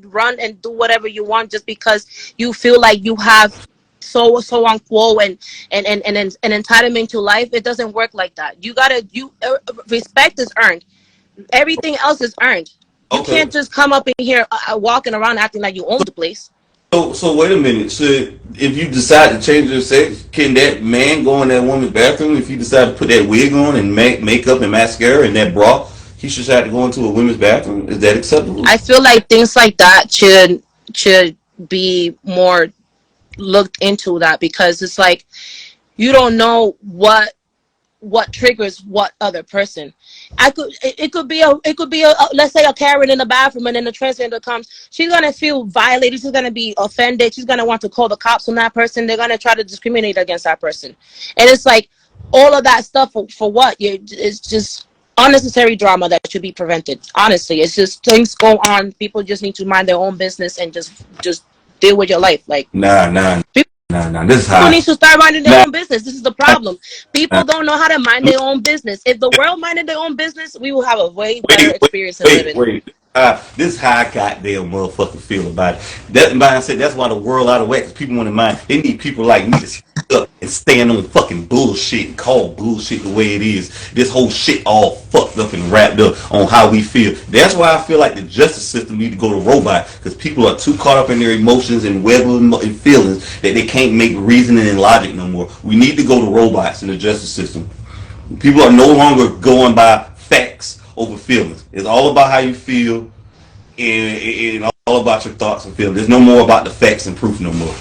run and do whatever you want just because you feel like you have so on quo and entitlement to life. It doesn't work like that. You gotta respect is earned. Everything else is earned. You Okay. can't just come up in here walking around acting like you own the place. So wait a minute. So if you decide to change your sex, can that man go in that woman's bathroom if you decide to put that wig on and makeup and mascara and that bra? He should have to go into a women's bathroom. Is that acceptable? I feel like things like that should be more looked into, that because it's like you don't know what triggers what other person. It could be a let's say a Karen in the bathroom, and then the transgender comes. She's gonna feel violated. She's gonna be offended. She's gonna want to call the cops on that person. They're gonna try to discriminate against that person, and it's like all of that stuff for what? It's just unnecessary drama that should be prevented. Honestly, it's just things go on. People just need to mind their own business and just deal with your life. Like Nah. This is people high. need to start minding their own business. This is the problem. Nah. People don't know how to mind their own business. If the world minded their own business, we will have a way better Wait, experience in living. wait. This is how I goddamn motherfucker feel about it. That mindset, that's why the world out of whack. 'Cause people want to mind. They need people like me to speak up and stand on fucking bullshit and call bullshit the way it is. This whole shit all fucked up and wrapped up on how we feel. That's why I feel like the justice system need to go to robot, because people are too caught up in their emotions and web and feelings that they can't make reasoning and logic no more. We need to go to robots in the justice system. People are no longer going by facts over feelings. It's all about how you feel and all about your thoughts and feelings. There's no more about the facts and proof no more.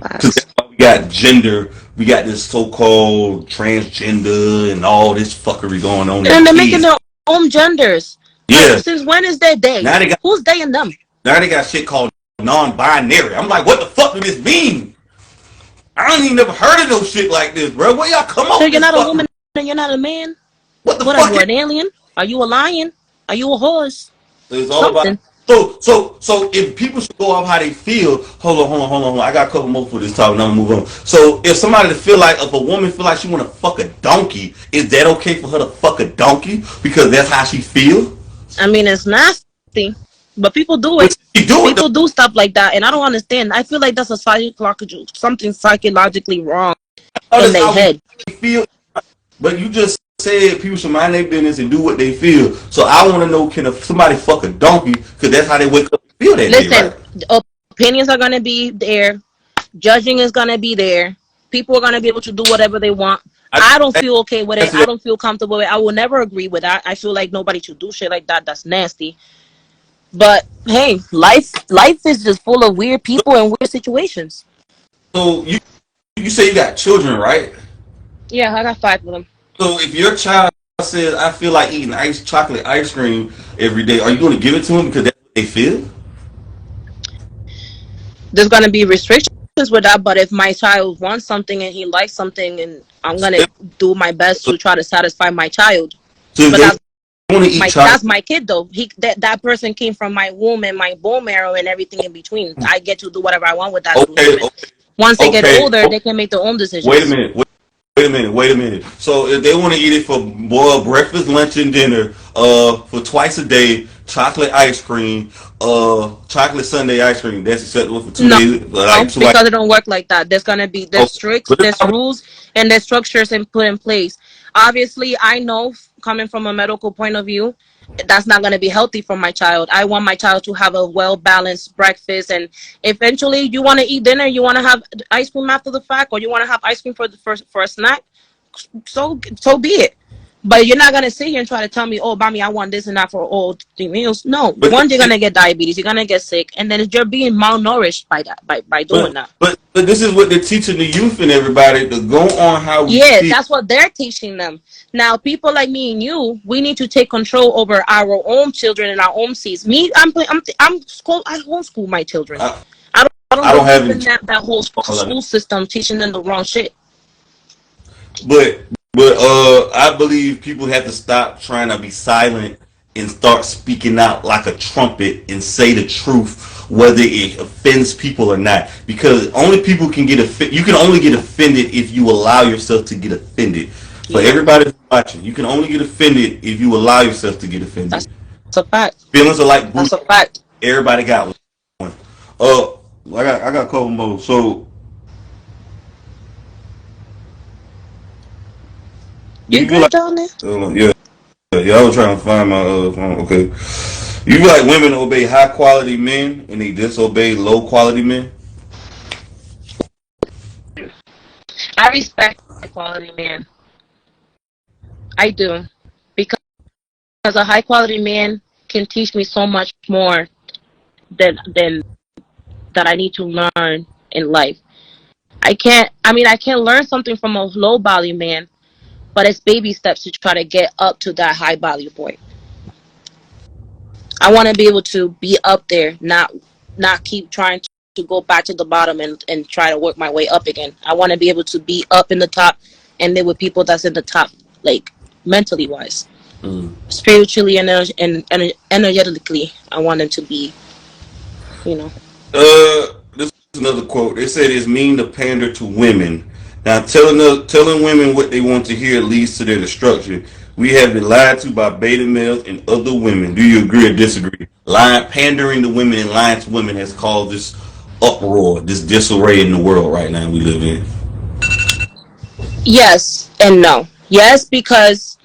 Because that's why we got gender, we got this so-called transgender and all this fuckery going on. And they're making their own genders. Yeah. Like, since when is their day? Who's they and them? Now they got shit called non-binary. I'm like, what the fuck do this mean? I ain't even never heard of no shit like this, bro. Where y'all come up So with you're this not a fucking... woman and you're not a man? What the What fuck? are you, an alien? Are you a lion? Are you a horse? It's all Something. about... So if people should go off how they feel, hold on. I got a couple more for this talk, and I'm gonna move on. So if somebody feel like, if a woman feel like she wanna fuck a donkey, is that okay for her to fuck a donkey because that's how she feel? I mean, it's nasty, but people do it. People do stuff like that, and I don't understand. I feel like that's a something psychologically wrong in their head. Feel, but you just said people should mind their business and do what they feel. So I want to know, can somebody fuck a donkey? Because that's how they wake up and feel that day, right? Listen, opinions are gonna be there. Judging is gonna be there. People are gonna be able to do whatever they want. I don't feel okay with it. I don't feel comfortable with it. I will never agree with that. I feel like nobody should do shit like that. That's nasty. But hey, life is just full of weird people and weird situations. So you say you got children, right? Yeah, I got 5 of them. So if your child says, I feel like eating chocolate ice cream every day, are you going to give it to them because that's what they feel? There's going to be restrictions with that, but if my child wants something and he likes something, and I'm going to do my best to try to satisfy my child. So but that's my kid, though. That person came from my womb and my bone marrow and everything in between. I get to do whatever I want with that. Okay. Once they get older, they can make their own decisions. Wait a minute. So if they want to eat it for breakfast, lunch, and dinner, for twice a day, chocolate ice cream, chocolate sundae ice cream, that's acceptable for 2 days? Because it don't work like that. There's rules and there's structures put in place. Obviously, I know, coming from a medical point of view, that's not going to be healthy for my child. I want my child to have a well-balanced breakfast, and eventually you want to eat dinner, you want to have ice cream after the fact, or you want to have ice cream for a snack, so be it. But you're not going to sit here and try to tell me, oh, mommy, I want this and that for all 3 meals. No. One, you're going to get diabetes, you're going to get sick, and then you're being malnourished by that, by doing that. But this is what they're teaching the youth and everybody, to go on how we feel. That's what they're teaching them. Now, people like me and you, we need to take control over our own children and our own seeds. Me, I homeschool my children. I don't have that whole school system teaching them the wrong shit. But I believe people have to stop trying to be silent and start speaking out like a trumpet and say the truth, whether it offends people or not. Because only people can get offended. You can only get offended if you allow yourself to get offended. For everybody watching, you can only get offended if you allow yourself to get offended. That's a fact. Feelings are like That's a fact. Everybody got one. I got a couple more. So do You you feel good, like? Johnny? Yeah, yeah. I was trying to find my phone. Okay. You feel like women obey high quality men and they disobey low quality men? I respect high quality man. I do. Because a high quality man can teach me so much more than that I need to learn in life. I can't learn something from a low value man, but it's baby steps to try to get up to that high value point. I want to be able to be up there, not keep trying to go back to the bottom and try to work my way up again. I want to be able to be up in the top and live with people that's in the top, like mentally wise, Mm. spiritually and energetically. I want them to be, you know. This is another quote. They said it's mean to pander to women. Now, telling women what they want to hear leads to their destruction. We have been lied to by beta males and other women. Do you agree or disagree? Lying, pandering to women and lying to women has caused this uproar, this disarray in the world right now we live in. Yes and no. Yes, because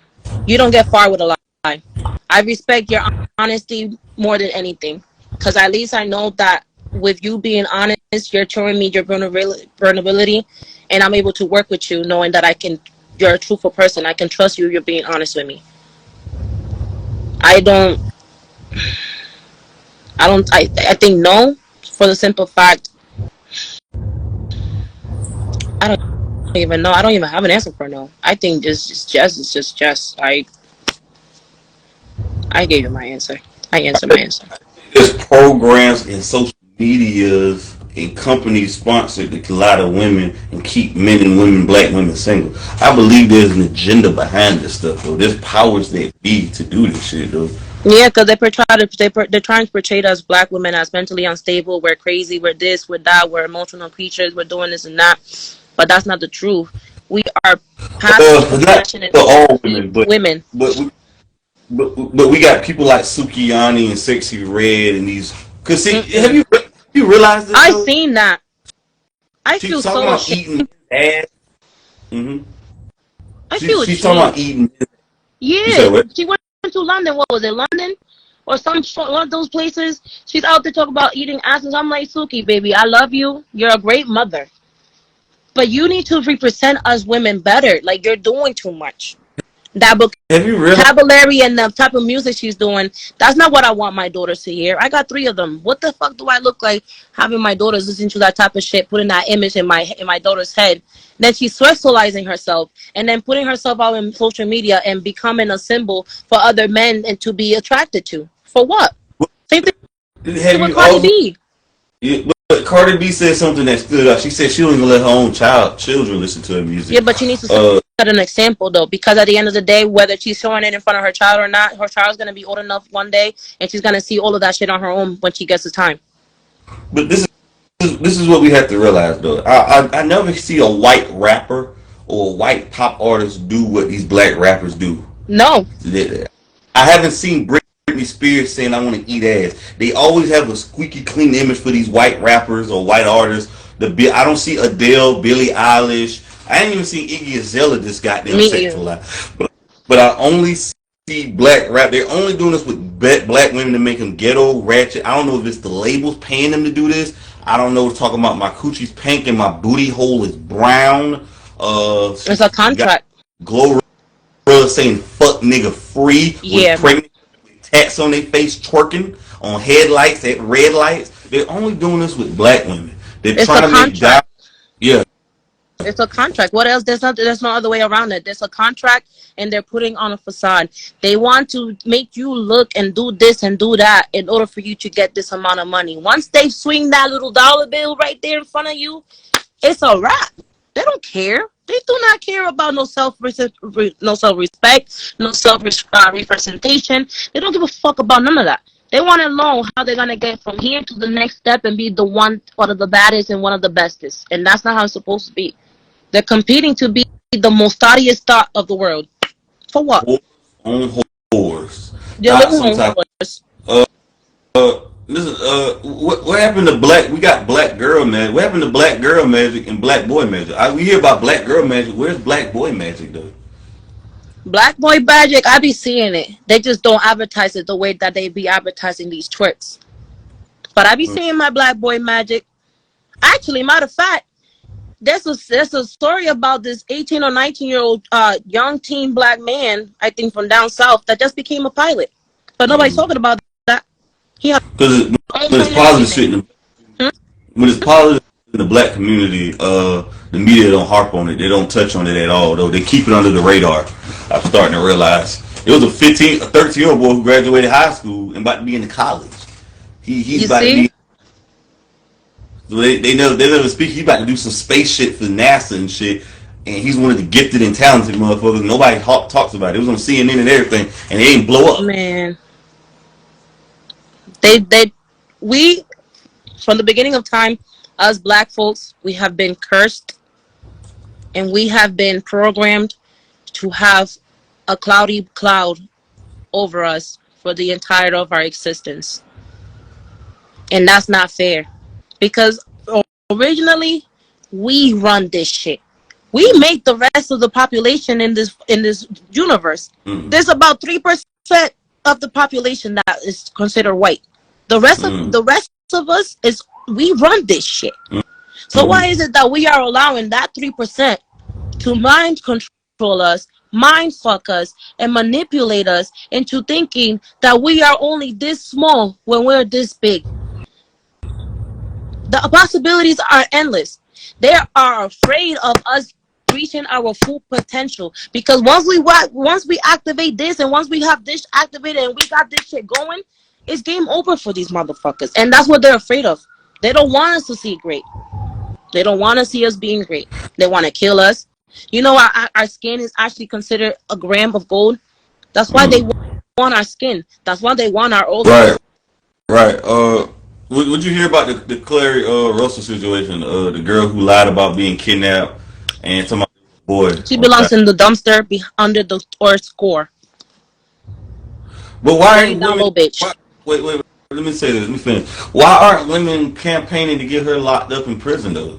you don't get far with a lie. I respect your honesty more than anything, because at least I know that with you being honest, you're showing me your vulnerability, and I'm able to work with you, knowing that I can. You're a truthful person. I can trust you. You're being honest with me. I don't. I don't. I think no, for the simple fact I don't even know. I don't even have an answer for no. I think just is just just. I gave you my answer. I answered my answer. There's programs and social medias and companies sponsored to lie to women and keep men and women, black women, single. I believe there's an agenda behind this stuff, though. There's powers that be to do this shit, though. Yeah, because they're trying to portray us black women as mentally unstable. We're crazy. We're this. We're that. We're emotional creatures. We're doing this and that. But that's not the truth. We are passionate, Not compassionate for all women, women. but we, but we got people like Sukiyani and Sexy Red and these. Cause see, Mm-mm. you realized this I though? seen that. I feel She's talking so about ashamed. eating ass. hmm I feel She's talking about ashamed. eating. You Yeah, said what? she went to London. What was it, London? Or one of those places. She's out there talking about eating asses. I'm like, Suki, baby, I love you. You're a great mother. But you need to represent us women better. Like, you're doing too much. That Have you realized? vocabulary and the type of music she's doing, that's not what I want my daughters to hear. I got 3 of them. What the fuck do I look like having my daughters listen to that type of shit, putting that image in my daughter's head? Then she's sexualizing herself and then putting herself out in social media and becoming a symbol for other men and to be attracted to. For what? Same thing Have with you Cardi also? B. Yeah, but Cardi B said something that stood out. She said she don't even let her own children listen to her music. Yeah, but she needs to Uh, set an example though, because at the end of the day, whether she's showing it in front of her child or not, her child's gonna be old enough one day, and she's gonna see all of that shit on her own when she gets the time. but this is what we have to realize though. I never see a white rapper or a white pop artist do what these black rappers do. No, I haven't seen Britney Spears saying I want to eat ass. They always have a squeaky clean image for these white rappers or white artists. I don't see Adele, Billie Eilish. I ain't even seen Iggy Azalea this goddamn me either. sexualized. But I only see black rap. They're only doing this with black women to make them ghetto, ratchet. I don't know if it's the labels paying them to do this. I don't know. Talking about my coochie's pink and my booty hole is brown. It's a You got contract. Glow saying fuck nigga free with Yeah, pregnant tats on their face twerking on headlights at red lights. They're only doing this with black women. They're it's a trying to make contract. yeah. It's a contract. What else? There's no other way around it. There's a contract, and they're putting on a facade. They want to make you look and do this and do that in order for you to get this amount of money. Once they swing that little dollar bill right there in front of you, it's a wrap. They don't care. They do not care about no no self respect, no self representation. They don't give a fuck about none of that. They want to know how they're gonna get from here to the next step and be the one of the baddest and one of the bestest. And that's not how it's supposed to be. They're competing to be the most thoughtiest thought of the world. For what? Whores on whores, They're not living some on type. horse. Uh, Listen, what happened to black? We got black girl magic. What happened to black girl magic and black boy magic? We hear about black girl magic. Where's black boy magic though? Black boy magic, I be seeing it. They just don't advertise it the way that they be advertising these tricks. But I be seeing my black boy magic. Actually, matter of fact, there's a story about this 18 or 19-year-old young teen black man, I think from down south, that just became a pilot. But nobody's talking about that. He has Because when it's positive shit, when it's positive in the black community, the media don't harp on it. They don't touch on it at all. Though they keep it under the radar. I'm starting to realize it was a 13-year-old boy who graduated high school and about to be in college. He's You about to see? be. They never speak. He's about to do some space shit for NASA and shit. And he's one of the gifted and talented motherfuckers. Nobody talks about it. It was on CNN and everything, and they ain't blow up. Man, we from the beginning of time, us black folks, we have been cursed, and we have been programmed to have a cloudy cloud over us for the entirety of our existence, and that's not fair, because originally we run this shit. We make the rest of the population in this universe. There's about 3% of the population that is considered white. The rest of us is we run this shit. So why is it that we are allowing that 3% to mind control us, mind fuck us, and manipulate us into thinking that we are only this small when we're this big? The possibilities are endless. They are afraid of us reaching our full potential, because once we activate this, and once we have this activated and we got this shit going, it's game over for these motherfuckers. And that's what they're afraid of. They don't want us to see great. They don't want to see us being great. They want to kill us. You know, our skin is actually considered a gram of gold. That's why they want our skin. That's why they want our old. Right. Would you hear about the Clary Russell situation? The girl who lied about being kidnapped and some boy. She belongs in the dumpster under the or score. But why Laying aren't down women? low, bitch. Wait. Let me say this. Let me finish. Why aren't women campaigning to get her locked up in prison though?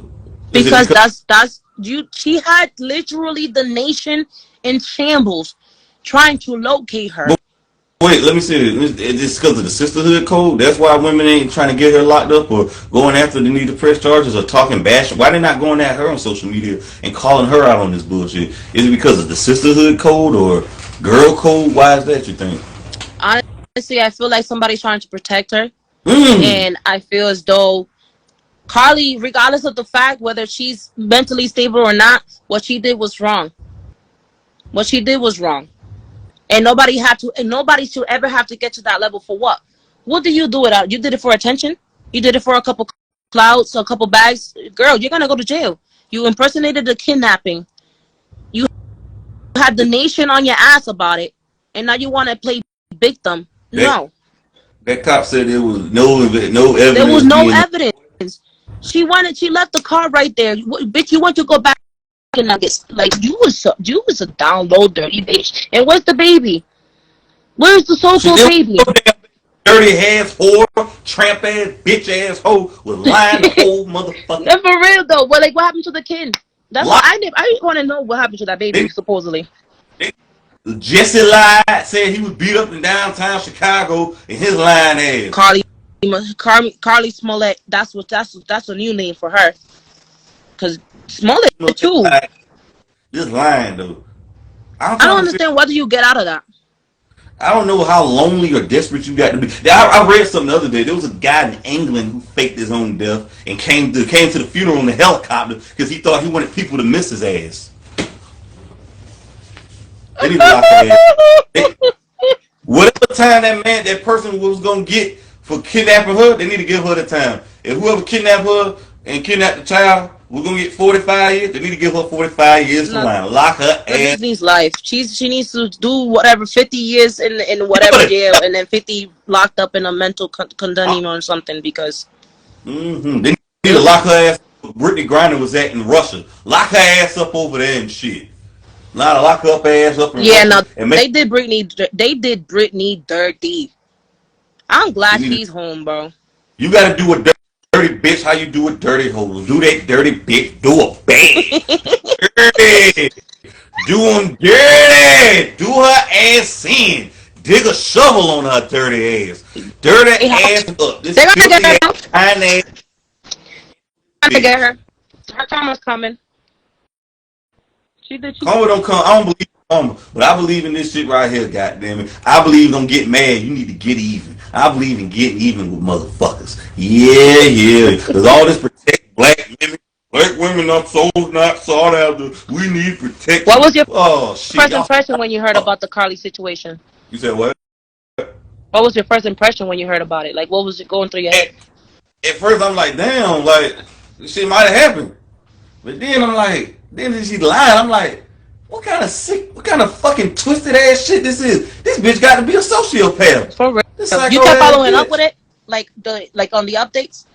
Because that's you. She had literally the nation in shambles, trying to locate her. Wait, let me say this. It's because of the sisterhood code. That's why women ain't trying to get her locked up or going after the need to press charges or talking bash. Why they not going at her on social media and calling her out on this bullshit? Is it because of the sisterhood code or girl code? Why is that, you think? Honestly, I feel like somebody's trying to protect her, and I feel as though Carly, regardless of the fact whether she's mentally stable or not, what she did was wrong. What she did was wrong. And nobody should ever have to get to that level for what? What did you do it out? You did it for attention? You did it for a couple clouds, a couple bags? Girl, you're gonna go to jail. You impersonated the kidnapping. You had the nation on your ass about it, and now you want to play victim. No. That cop said there was no evidence. There was no evidence. She left the car right there. Bitch, you want to go back and nuggets. Like, you was a down low dirty bitch. And where's the baby? Where's the so-called baby? Dirty ass whore, tramp ass, bitch ass hoe was lying the whole motherfucker. And for real though, what happened to the kid? That's what I want to know what happened to that baby, supposedly. Jesse lied, said he was beat up in downtown Chicago, and his lying ass. Carly Smollett. That's a new name for her. Cause Smollett too. Just lying though. I don't understand. What do you get out of that? I don't know how lonely or desperate you got to be. I read something the other day. There was a guy in England who faked his own death and came to the funeral in the helicopter because he thought he wanted people to miss his ass. They need to lock her ass. Whatever time that person was gonna get for kidnapping her, they need to give her the time. If whoever kidnapped her and kidnapped the child, we're gonna get 45 years. They need to give her 45 years to line. Lock her ass. She needs life. She needs to do whatever 50 years in whatever jail, and then 50 locked up in a mental condemning or something, because. They need to lock her ass. Brittany Griner was at in Russia. Lock her ass up over there and shit. Now to lock her up ass up. They did Britney dirty. I'm glad she's home, bro. You gotta do a dirty bitch how you do a dirty hoe. Do that dirty bitch. Do a bad. Dirty. Do them dirty. Do her ass in. Dig a shovel on her dirty ass. Dirty They have ass to. up. This They're gonna filthy get ass, her. fine ass They're gonna get bitch. her. Her time is coming. She did. She. Karma don't come. I don't believe in karma, but I believe in this shit right here. Goddamn it! I believe don't get mad. You need to get even. I believe in getting even with motherfuckers. Yeah, yeah. Cause all this protect black women. Black women not sought after. We need What protection. was your Oh shit, first y'all. impression when you heard about the Carly situation? You said what? What was your first impression when you heard about it? Like, what was it going through your At, head? at first, I'm like, damn, like this shit might have happened. But then I'm like, then she lied. I'm like, what kind of sick, what kind of fucking twisted ass shit this is? This bitch got to be a sociopath. For real. This You psycho kept ass following up with bitch. it, like on the updates.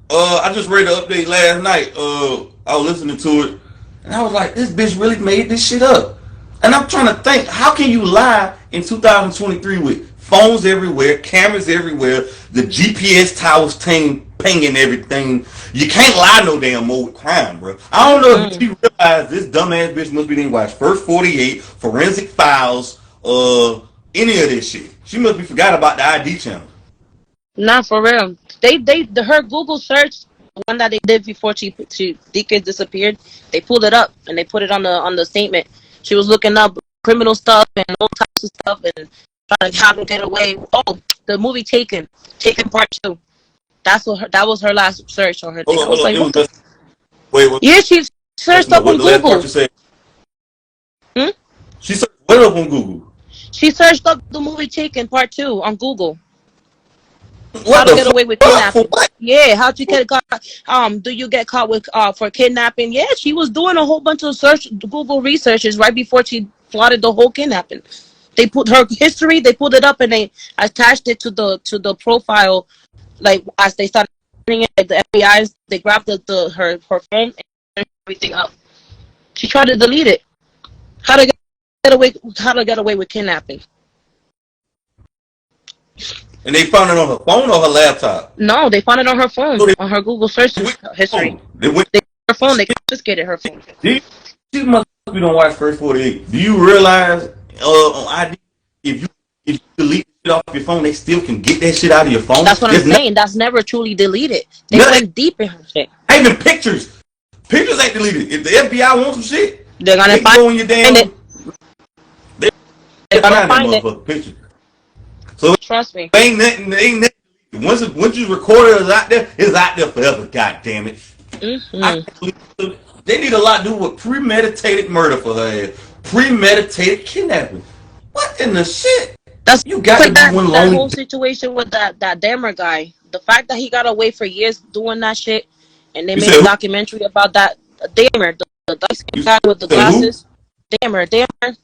I just read the update last night. I was listening to it, and I was like, this bitch really made this shit up. And I'm trying to think, how can you lie in 2023 with phones everywhere, cameras everywhere, the GPS towers pinging everything? You can't lie no damn more with crime, bro. I don't know if Mm. she realized this dumbass bitch must be didn't watch First 48, Forensic Files, any of this shit. She must be forgot about the ID channel. Not for real. Her Google search, the one that they did before she Deacon disappeared. They pulled it up and they put it on the statement. She was looking up criminal stuff and all types of stuff and trying to how to get away. Oh, the movie Taken Part 2. That was her last search on her thing. I was Hold on, like, it what was the? just, wait, what, Yeah, she searched up what on the last part Google. you said? Hmm? She said, what up on Google? She searched up the movie Taken Part 2 on Google. How What to the get away with fuck? For kidnapping? what? Yeah, how to get caught? Do you get caught with for kidnapping? Yeah, she was doing a whole bunch of Google researches right before she plotted the whole kidnapping. They put her history, they put it up, and they attached it to the profile. Like as they started doing it, like the FBI, they grabbed her phone and turned everything up. She tried to delete it. How to get away? How to get away with kidnapping? And they found it on her phone or her laptop. No, they found it on her phone, So they on her Google search went history. home. They went. Her phone, they confiscated her phone. She must be don't watch First 48. Do you realize on ID if you delete shit off your phone, they still can get that shit out of your phone? That's what I'm There's saying. That's never truly deleted. They nothing, went deep in her shit. not even pictures. Pictures ain't deleted. If the FBI wants some shit, They're gonna they can go in your find it. damn. They They're gonna find that find it. motherfucker picture. So Trust me. ain't nothing. Once you record it, it's out there forever. God damn it! They need a lot to do with premeditated murder for her ass. Premeditated kidnapping. What in the shit? That's You got to like be one that lonely. whole situation with that Damer guy. The fact that he got away for years doing that shit, and they You made said a who? documentary about that Damer, the dark You skinned guy with the said who? glasses. Damer on that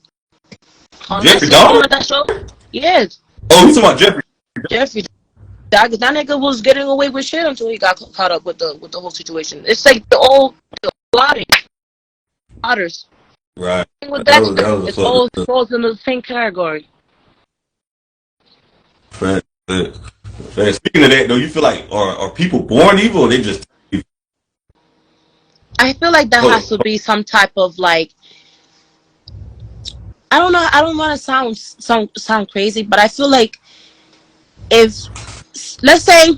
Jeffrey show. Dahmer? Remember that show? Yes, Oh, you talking about Jeffrey? Jeffrey. That nigga was getting away with shit until he got caught up with the whole situation. It's like the plotters. Right. With That was Dexter, a it's all fuck. falls in the same category. Speaking of that, though, you feel like are people born evil or they just evil? I feel like that has to be some type of like, I don't know. I don't want to sound crazy, but I feel like if let's say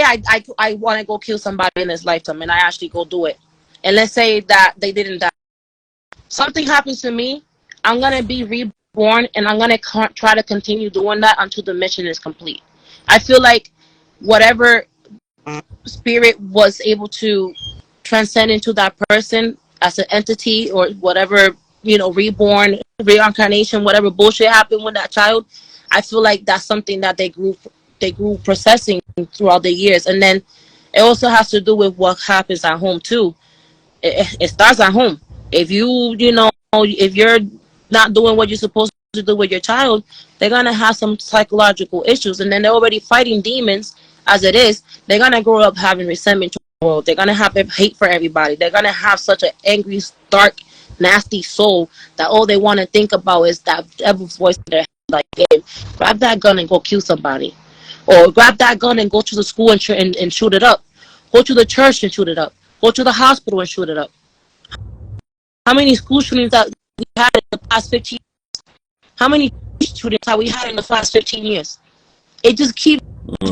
I want to go kill somebody in this lifetime and I actually go do it, and let's say that they didn't die, something happens to me, I'm gonna be reborn and I'm gonna try to continue doing that until the mission is complete. I feel like whatever spirit was able to transcend into that person as an entity or whatever, reborn, reincarnation, whatever bullshit happened with that child, I feel like that's something that they grew processing throughout the years. And then it also has to do with what happens at home too. It starts at home. If you're not doing what you're supposed to do with your child, they're gonna have some psychological issues, and then they're already fighting demons as it is. They're gonna grow up having resentment toward the world. They're gonna have hate for everybody. They're gonna have such an angry, dark, nasty soul that all they want to think about is that devil's voice in their head, like, hey, grab that gun and go kill somebody. Or grab that gun and go to the school and shoot it up. Go to the church and shoot it up. Go to the hospital and shoot it up. How many school shootings that we had in the past 15 years? How many shootings have we had in the past 15 years? It just keeps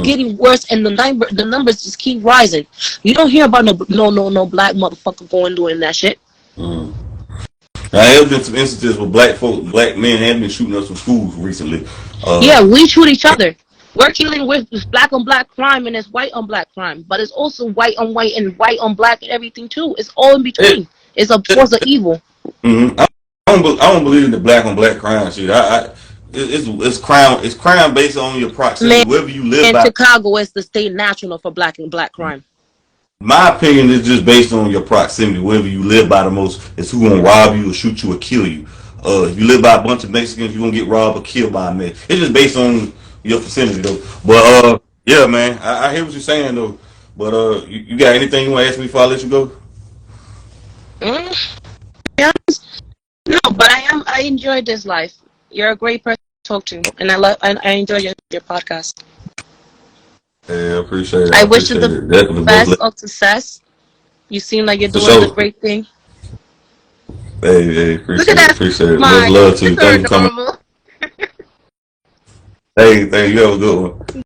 getting worse, and the numbers just keep rising. You don't hear about no black motherfucker going doing that shit. Now, there have been some instances where black men have been shooting up some schools recently. Yeah, we shoot each other. We're dealing with black on black crime, and it's white on black crime, but it's also white on white and white on black and everything too. It's all in between. It's a force of evil. I don't believe in the black on black crime shit. It's crime. It's crime based on your proximity. Man, Wherever you live in by. Chicago, it's the state national for black and black crime. My opinion is just based on your proximity. Wherever you live by the most, is who gonna rob you or shoot you or kill you. If you live by a bunch of Mexicans, you gonna get robbed or killed by a man. It's just based on your vicinity though. But yeah, man, I hear what you're saying though. But you got anything you want to ask me before I let you go? Yeah, no, but I enjoyed this life. You're a great person to talk to, and I enjoy your podcast. Hey, I appreciate it. I wish you the best of success. You seem like you're doing a great thing. Hey, appreciate it. Appreciate it. Much Love to you. Thank you for coming. Hey, you have a good one.